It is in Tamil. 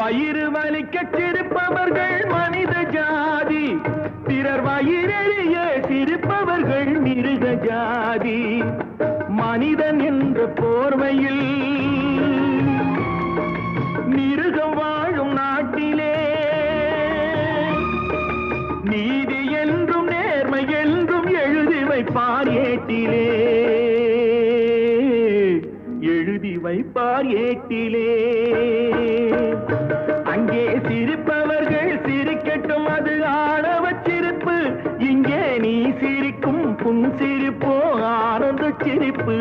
வயிறு வலிக்க சிரிப்பவர்கள் மனித ஜாதி, பிறர் வயிறெறிய சிரிப்பவர்கள் மிருக ஜாதி. மனிதன் என்ற போர்வையில் மிருகம் வாழும் நாட்டிலே நீதி என்றும் நேர்மை என்றும் எழுதி வைப்பார் ஏட்டிலே, எழுதி வைப்பார் ஏட்டிலே. அங்கே சிரிப்பவர்கள் சிரிக்கட்டும், அது ஆணவ சிரிப்பு. இங்கே நீ சிரிக்கும் புன் சிரிப்போ ஆனந்த சிரிப்பு.